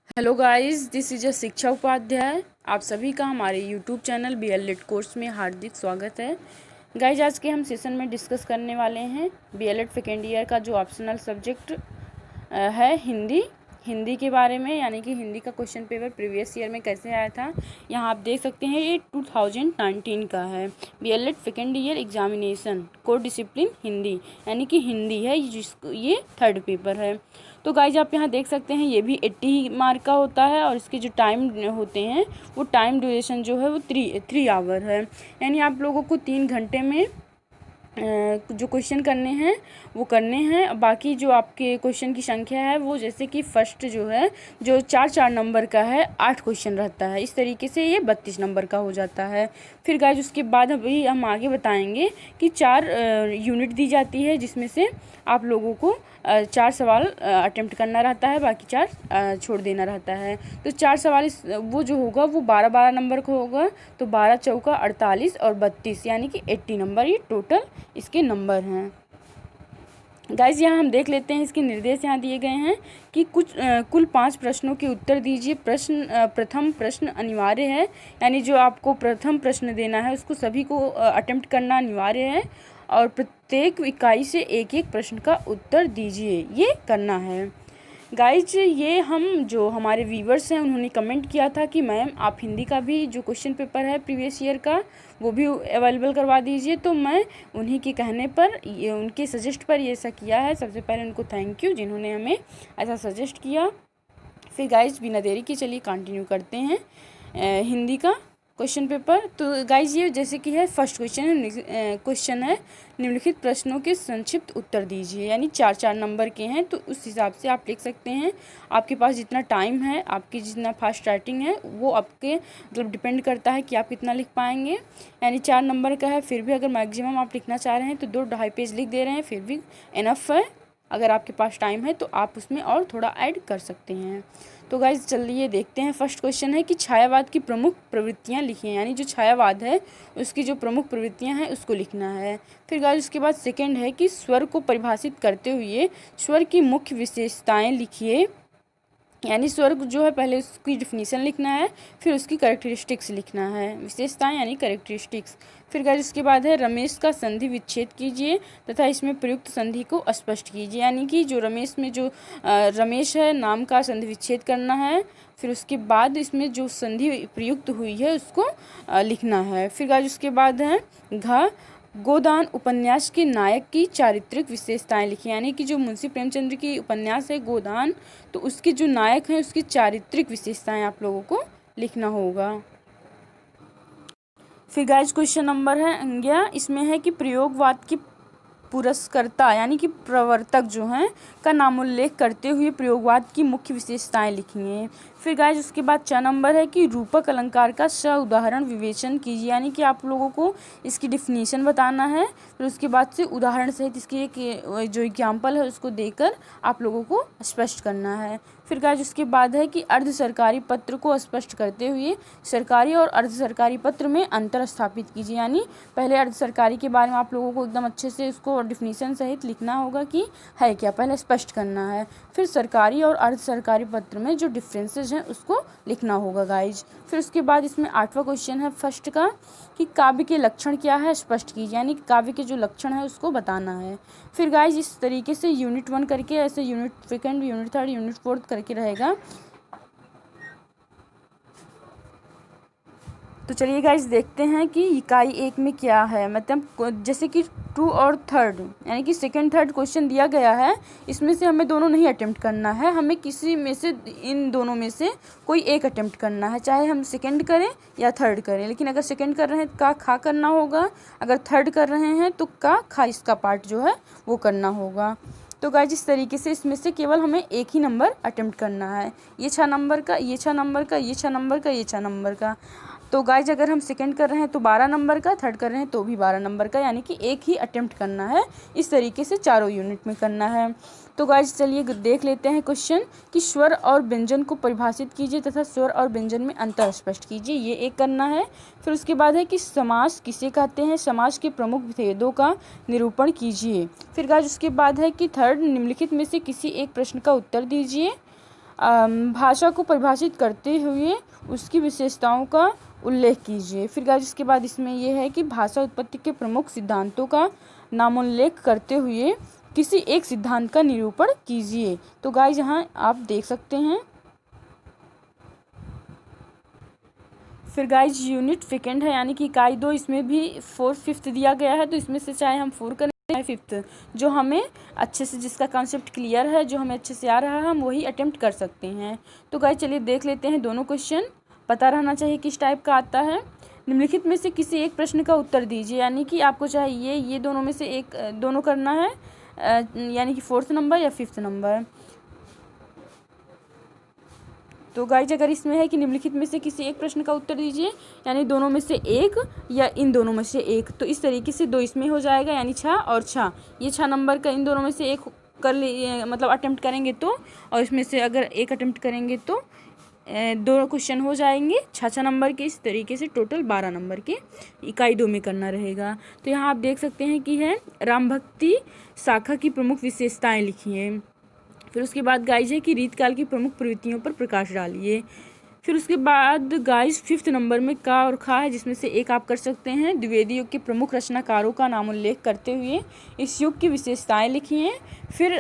Hello guys, this is a शिक्षा उपाध्याय। आप सभी का हमारे यूट्यूब चैनल बीएलएड कोर्स में हार्दिक स्वागत है। गाइस, आज के हम सेशन में डिस्कस करने वाले हैं बीएलएड सेकेंड ईयर का जो ऑप्शनल सब्जेक्ट है हिंदी के बारे में, यानी कि हिंदी का क्वेश्चन पेपर प्रीवियस ईयर में कैसे आया था। यहाँ आप देख सकते हैं ये 2019 का है। B.El.Ed second year examination core discipline Hindi, यानी कि हिंदी है, जिसको ये थर्ड पेपर है। तो गाइज आप यहाँ देख सकते हैं ये भी 80 मार्क का होता है और इसके जो टाइम होते हैं वो टाइम ड्यूरेशन जो है वो 3 आवर है। यानी आप लोगों को 3 घंटे में जो क्वेश्चन करने हैं वो करने हैं। बाकी जो आपके क्वेश्चन की संख्या है वो जैसे कि फर्स्ट जो है जो 4 नंबर का है 8 क्वेश्चन रहता है, इस तरीके से ये 32 नंबर का हो जाता है। फिर गाइज उसके बाद अभी हम आगे बताएंगे कि 4 यूनिट दी जाती है, जिसमें से आप लोगों को 4 सवाल अटेम्प्ट करना रहता है, बाकी 4 छोड़ देना रहता है। तो 4 सवाल वो जो होगा वो 12 नंबर का होगा। तो 12 चौका 48 और 32 यानी कि 80 नंबर ये टोटल इसके नंबर हैं। गाइज यहाँ हम देख लेते हैं इसके निर्देश यहाँ दिए गए हैं कि कुल 5 प्रश्नों के उत्तर दीजिए। प्रथम प्रश्न अनिवार्य है, यानी जो आपको प्रथम प्रश्न देना है उसको सभी को अटेम्प्ट करना अनिवार्य है और प्रत्येक इकाई से एक एक प्रश्न का उत्तर दीजिए, ये करना है। गाइज ये हम जो हमारे व्यूवर्स हैं उन्होंने कमेंट किया था कि मैम आप हिंदी का भी जो क्वेश्चन पेपर है प्रीवियस ईयर का वो भी अवेलेबल करवा दीजिए। तो मैं उन्हीं के कहने पर ये उनके सजेस्ट पर ये ऐसा किया है। सबसे पहले उनको थैंक यू जिन्होंने हमें ऐसा सजेस्ट किया। फिर गाइज बिना देरी के चलिए कंटिन्यू करते हैं हिंदी का क्वेश्चन पेपर। तो गाइज ये जैसे कि है फर्स्ट क्वेश्चन है निम्नलिखित प्रश्नों के संक्षिप्त उत्तर दीजिए, यानी 4 नंबर के हैं। तो उस हिसाब से आप लिख सकते हैं। आपके पास जितना टाइम है, आपकी जितना फास्ट राइटिंग है वो आपके मतलब डिपेंड करता है कि आप कितना लिख पाएंगे। यानी 4 नंबर का है, फिर भी अगर मैक्सिमम आप लिखना चाह रहे हैं तो 2-2.5 पेज लिख दे रहे हैं, फिर भी इनफ है। अगर आपके पास टाइम है तो आप उसमें और थोड़ा ऐड कर सकते हैं। तो गाइज चलिए देखते हैं। फर्स्ट क्वेश्चन है कि छायावाद की प्रमुख प्रवृत्तियां लिखिए, यानी जो छायावाद है उसकी जो प्रमुख प्रवृत्तियां हैं उसको लिखना है। फिर गाइज उसके बाद सेकंड है कि स्वर को परिभाषित करते हुए स्वर की मुख्य विशेषताएं लिखिए, यानी स्वर जो है पहले उसकी डिफिनीशन लिखना है, फिर उसकी कैरेक्टरिस्टिक्स लिखना है, विशेषताएं यानी कैरेक्टरिस्टिक्स। फिर गाइस उसके बाद है रमेश का संधि विच्छेद कीजिए तथा इसमें प्रयुक्त संधि को स्पष्ट कीजिए, यानी कि जो रमेश में जो रमेश है नाम का संधि विच्छेद करना है। फिर उसके बाद इसमें जो संधि प्रयुक्त हुई है उसको लिखना है। फिर गाइस उसके बाद है घ गोदान उपन्यास के नायक की चारित्रिक विशेषताएं लिखी, यानी कि जो मुंशी प्रेमचंद्र की उपन्यास है गोदान, तो उसके जो नायक हैं उसकी चारित्रिक विशेषताएं आप लोगों को लिखना होगा। फिर गाइस क्वेश्चन नंबर है 11, इसमें है कि प्रयोगवाद की पुरस्कर्ता यानी कि प्रवर्तक जो हैं का नामोल्लेख करते हुए प्रयोगवाद की मुख्य विशेषताएं लिखिए। फिर गाइस उसके बाद 4 नंबर है कि रूपक अलंकार का उदाहरण विवेचन कीजिए, यानी कि आप लोगों को इसकी डिफिनीशन बताना है। फिर उसके बाद से उदाहरण सहित इसकी एक जो एग्जाम्पल है उसको देकर आप लोगों को स्पष्ट करना है। फिर गाइस उसके बाद है कि अर्ध सरकारी पत्र को स्पष्ट करते हुए सरकारी और अर्ध सरकारी पत्र में अंतर स्थापित कीजिए, यानी पहले अर्ध सरकारी के बारे में आप लोगों को एकदम अच्छे से उसको डिफिनीशन सहित लिखना होगा कि है क्या, पहले स्पष्ट करना है। फिर सरकारी और अर्ध सरकारी पत्र में जो डिफरेंसेस हैं उसको लिखना होगा गाइज। फिर उसके बाद इसमें 8वां क्वेश्चन है फर्स्ट का कि काव्य के लक्षण क्या है स्पष्ट कीजिए, यानी काव्य के जो लक्षण है उसको बताना है। फिर गाइज इस तरीके से यूनिट 1 करके ऐसे unit second, unit third, unit fourth करके रहेगा। तो चलिए गाइस देखते हैं कि इकाई 1 में क्या है। मतलब जैसे कि 2 और 3 यानी कि सेकंड थर्ड क्वेश्चन दिया गया है, इसमें से हमें दोनों नहीं अटेम्प्ट करना है, हमें किसी में से इन दोनों में से कोई एक अटेम्प्ट करना है, चाहे हम सेकंड करें या थर्ड करें। लेकिन अगर सेकंड कर रहे हैं का खा करना होगा, अगर थर्ड कर रहे हैं तो का खा इसका पार्ट जो है वो करना होगा। तो गाइज इस तरीके से इसमें से केवल हमें एक ही नंबर अटेम्प्ट करना है, ये 6 नंबर का, ये 6 नंबर का, ये 6 नंबर का, ये 6 नंबर का। तो गाइज अगर हम सेकंड कर रहे हैं तो 12 नंबर का, थर्ड कर रहे हैं तो भी 12 नंबर का, यानी कि एक ही अटेम्प्ट करना है। इस तरीके से चारों यूनिट में करना है। तो गाइज चलिए देख लेते हैं क्वेश्चन कि स्वर और व्यंजन को परिभाषित कीजिए तथा स्वर और व्यंजन में अंतर स्पष्ट कीजिए, ये एक करना है। फिर उसके बाद है कि समास किसे कहते हैं, समास के प्रमुख भेदों का निरूपण कीजिए। फिर गाइज उसके बाद है कि थर्ड निम्नलिखित में से किसी एक प्रश्न का उत्तर दीजिए। भाषा को परिभाषित करते हुए उसकी विशेषताओं का उल्लेख कीजिए। फिर गाइस इसके बाद इसमें यह है कि भाषा उत्पत्ति के प्रमुख सिद्धांतों का नामोल्लेख करते हुए किसी एक सिद्धांत का निरूपण कीजिए। तो गाइस यहाँ आप देख सकते हैं। फिर गाइस यूनिट सेकेंड है यानी कि इकाई 2, इसमें भी 4th 5th दिया गया है, तो इसमें से चाहे हम 4 करें चाहे 5th, जो हमें अच्छे से, जिसका कॉन्सेप्ट क्लियर है, जो हमें अच्छे से आ रहा है, हम वही अटेम्प्ट कर सकते हैं। तो गाइस चलिए देख लेते हैं दोनों क्वेश्चन। पता रहना चाहिए किस टाइप का आता है। निम्नलिखित में से किसी एक प्रश्न का उत्तर दीजिए, यानी कि आपको चाहिए ये दोनों में से एक, दोनों करना है, यानी कि 4th नंबर या 5th नंबर। तो गाइज अगर इसमें है कि निम्नलिखित में से किसी एक प्रश्न का उत्तर दीजिए, यानी दोनों में से एक या इन दोनों में से एक, तो इस तरीके से 2 इसमें हो जाएगा, यानी 6 और 6, ये 6 नंबर का इन दोनों में से एक कर ले, मतलब अटेम्प्ट करेंगे तो, और इसमें से अगर एक अटेम्प्ट करेंगे तो 2 क्वेश्चन हो जाएंगे 6 नंबर के। इस तरीके से टोटल 12 नंबर के इकाई 2 में करना रहेगा। तो यहाँ आप देख सकते हैं कि है राम भक्ति शाखा की प्रमुख विशेषताएं लिखिए। फिर उसके बाद गाइज है कि रीतकाल की प्रमुख प्रवृत्तियों पर प्रकाश डालिए। फिर उसके बाद गाइज 5th नंबर में का और खा है, जिसमें से एक आप कर सकते हैं। द्विवेदी युग के प्रमुख रचनाकारों का नामोल्लेख करते हुए इस युग की विशेषताएं लिखिए। फिर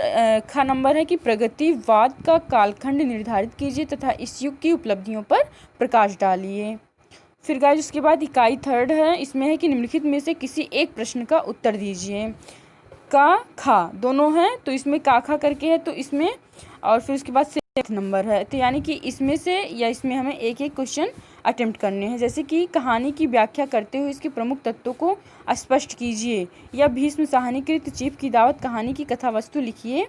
खा नंबर है कि प्रगतिवाद का कालखंड निर्धारित कीजिए तथा इस युग की उपलब्धियों पर प्रकाश डालिए। फिर गाइज उसके बाद इकाई 3rd है, इसमें है कि निम्नलिखित में से किसी एक प्रश्न का उत्तर दीजिए। का खा दोनों हैं, तो इसमें का खा करके है, तो इसमें, और फिर उसके बाद 7th नंबर है, तो यानी कि इसमें से या इसमें हमें एक एक क्वेश्चन अटेम्प्ट करने हैं। जैसे कि कहानी की व्याख्या करते हुए इसके प्रमुख तत्वों को स्पष्ट कीजिए, या भीष्म साहनीकृत चीफ की दावत कहानी की कथा वस्तु लिखिए,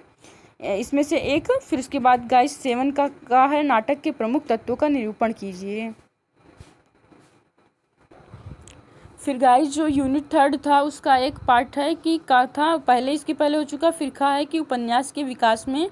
इसमें से एक। फिर उसके बाद गाइस 7 का है नाटक के प्रमुख तत्वों का निरूपण कीजिए। फिर गाइस जो यूनिट 3rd था उसका एक पार्ट है कि का था, पहले इसके पहले हो चुका। फिर खा है कि उपन्यास के विकास में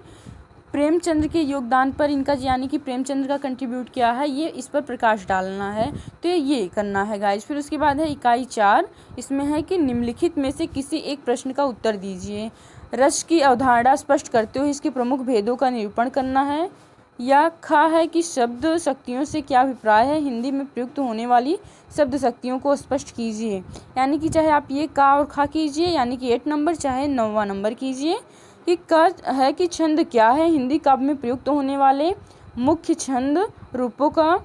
प्रेमचंद्र के योगदान पर इनका, यानी कि प्रेमचंद्र का कंट्रीब्यूट किया है, ये इस पर प्रकाश डालना है, तो ये करना है गाइस। फिर उसके बाद है इकाई 4, इसमें है कि निम्नलिखित में से किसी एक प्रश्न का उत्तर दीजिए। रस की अवधारणा स्पष्ट करते हुए इसके प्रमुख भेदों का निरूपण करना है। या खा है कि शब्द शक्तियों से क्या अभिप्राय है, हिंदी में प्रयुक्त होने वाली शब्द शक्तियों को स्पष्ट कीजिए, यानी कि चाहे आप ये का और खा कीजिए, यानी कि 8 नंबर, चाहे 9वां नंबर कीजिए। कि का है कि छंद क्या है, हिंदी काव्य में प्रयुक्त होने वाले मुख्य छंद रूपों का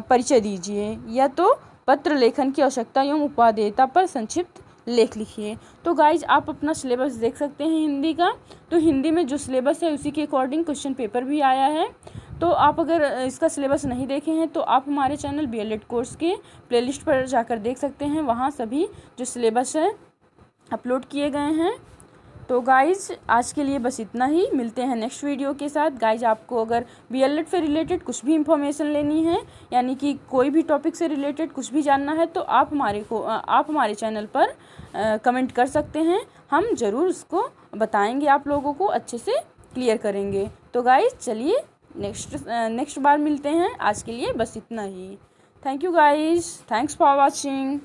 परिचय दीजिए। या तो पत्र लेखन की आवश्यकता एवं उपादेयता पर संक्षिप्त लेख लिखिए। तो गाइज आप अपना सिलेबस देख सकते हैं हिंदी का, तो हिंदी में जो सिलेबस है उसी के अकॉर्डिंग क्वेश्चन पेपर भी आया है। तो आप अगर इसका सिलेबस नहीं देखे हैं तो आप हमारे चैनल BLED कोर्स के प्लेलिस्ट पर जाकर देख सकते हैं, वहाँ सभी जो सिलेबस है अपलोड किए गए हैं। तो गाइज आज के लिए बस इतना ही, मिलते हैं नेक्स्ट वीडियो के साथ। गाइज आपको अगर BLED से रिलेटेड कुछ भी इंफॉर्मेशन लेनी है, यानी कि कोई भी टॉपिक से रिलेटेड कुछ भी जानना है, तो आप हमारे चैनल पर कमेंट कर सकते हैं, हम ज़रूर उसको बताएंगे, आप लोगों को अच्छे से क्लियर करेंगे। तो गाइज चलिए नेक्स्ट बार मिलते हैं, आज के लिए बस इतना ही। Thank you guys, thanks for watching.